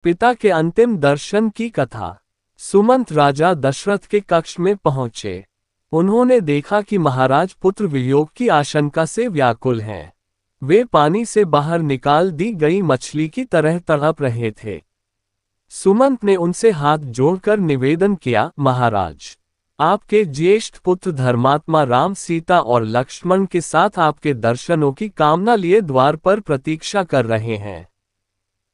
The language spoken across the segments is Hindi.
पिता के अंतिम दर्शन की कथा। सुमंत राजा दशरथ के कक्ष में पहुंचे। उन्होंने देखा कि महाराज पुत्र वियोग की आशंका से व्याकुल हैं। वे पानी से बाहर निकाल दी गई मछली की तरह तड़प रहे थे। सुमंत ने उनसे हाथ जोड़कर निवेदन किया, महाराज, आपके ज्येष्ठ पुत्र धर्मात्मा राम सीता और लक्ष्मण के साथ आपके दर्शनों की कामना लिए द्वार पर प्रतीक्षा कर रहे हैं।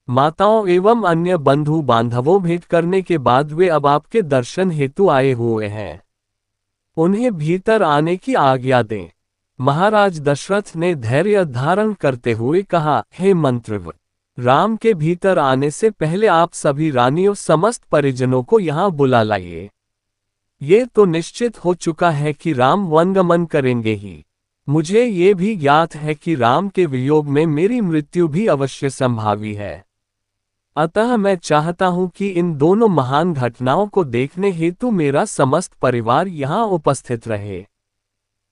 माताओं एवं अन्य बंधु बांधवों भेंट करने के बाद वे अब आपके दर्शन हेतु आए हुए हैं। उन्हें भीतर आने की आज्ञा दें। महाराज दशरथ ने धैर्य धारण करते हुए कहा, हे मंत्रव, राम के भीतर आने से पहले आप सभी रानियों समस्त परिजनों को यहाँ बुला लाइए। ये तो निश्चित हो चुका है कि राम वनगमन करेंगे ही। मुझे ये भी ज्ञात है कि राम के वियोग में मेरी मृत्यु भी अवश्य संभावी है। अतः मैं चाहता हूं कि इन दोनों महान घटनाओं को देखने हेतु मेरा समस्त परिवार यहाँ उपस्थित रहे।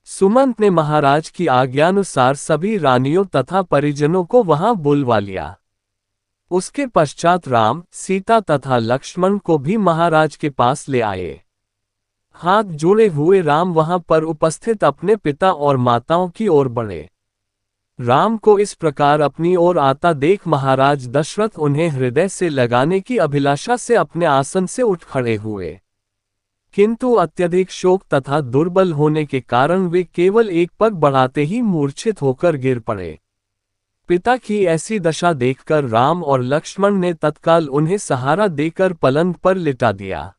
सुमंत ने महाराज की आज्ञानुसार सभी रानियों तथा परिजनों को वहां बुलवा लिया। उसके पश्चात राम, सीता तथा लक्ष्मण को भी महाराज के पास ले आए। हाथ जोड़े हुए राम वहां पर उपस्थित अपने पिता और माताओं की ओर बढ़े। राम को इस प्रकार अपनी ओर आता देख महाराज दशरथ उन्हें हृदय से लगाने की अभिलाषा से अपने आसन से उठ खड़े हुए, किंतु अत्यधिक शोक तथा दुर्बल होने के कारण वे केवल एक पग बढ़ाते ही मूर्छित होकर गिर पड़े। पिता की ऐसी दशा देखकर राम और लक्ष्मण ने तत्काल उन्हें सहारा देकर पलंग पर लिटा दिया।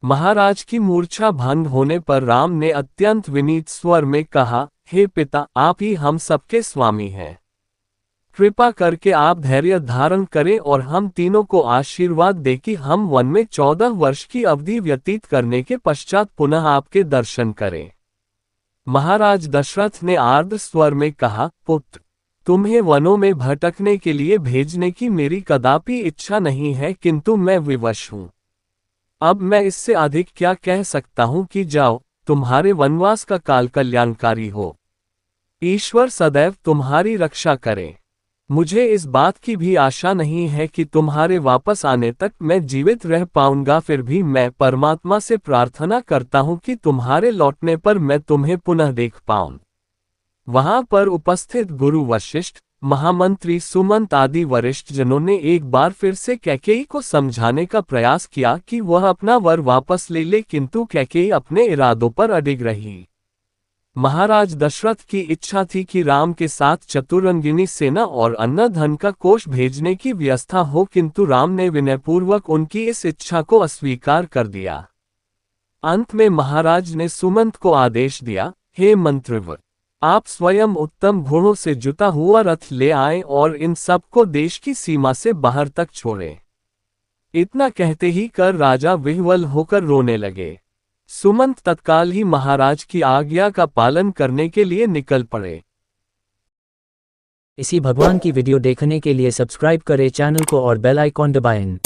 महाराज की मूर्छा भंग होने पर राम ने अत्यंत विनीत स्वर में कहा, हे पिता, आप ही हम सबके स्वामी हैं। कृपा करके आप धैर्य धारण करें और हम तीनों को आशीर्वाद दें कि हम वन में 14 वर्ष की अवधि व्यतीत करने के पश्चात पुनः आपके दर्शन करें। महाराज दशरथ ने आर्द्र स्वर में कहा, पुत्र, तुम्हें वनों में भटकने के लिए भेजने की मेरी कदापि इच्छा नहीं है, किंतु मैं विवश हूं। अब मैं इससे अधिक क्या कह सकता हूं कि जाओ, तुम्हारे वनवास का काल कल्याणकारी हो। ईश्वर सदैव तुम्हारी रक्षा करे। मुझे इस बात की भी आशा नहीं है कि तुम्हारे वापस आने तक मैं जीवित रह पाऊंगा, फिर भी मैं परमात्मा से प्रार्थना करता हूं कि तुम्हारे लौटने पर मैं तुम्हें पुनः देख पाऊं। वहां पर उपस्थित गुरु वशिष्ठ, महामंत्री सुमंत आदि वरिष्ठ जनों ने एक बार फिर से कैकेयी को समझाने का प्रयास किया कि वह अपना वर वापस ले ले, किंतु कैकेयी अपने इरादों पर अडिग रही। महाराज दशरथ की इच्छा थी कि राम के साथ चतुरंगिनी सेना और अन्न धन का कोष भेजने की व्यवस्था हो, किंतु राम ने विनयपूर्वक उनकी इस इच्छा को अस्वीकार कर दिया। अंत में महाराज ने सुमंत को आदेश दिया, हे मंत्रव, आप स्वयं उत्तम घोड़ों से जुता हुआ रथ ले आएं और इन सबको देश की सीमा से बाहर तक छोड़ें। इतना कहते ही कर राजा विह्वल होकर रोने लगे। सुमंत तत्काल ही महाराज की आज्ञा का पालन करने के लिए निकल पड़े। इसी भगवान की वीडियो देखने के लिए सब्सक्राइब करें चैनल को और बेल आइकॉन दबाएं।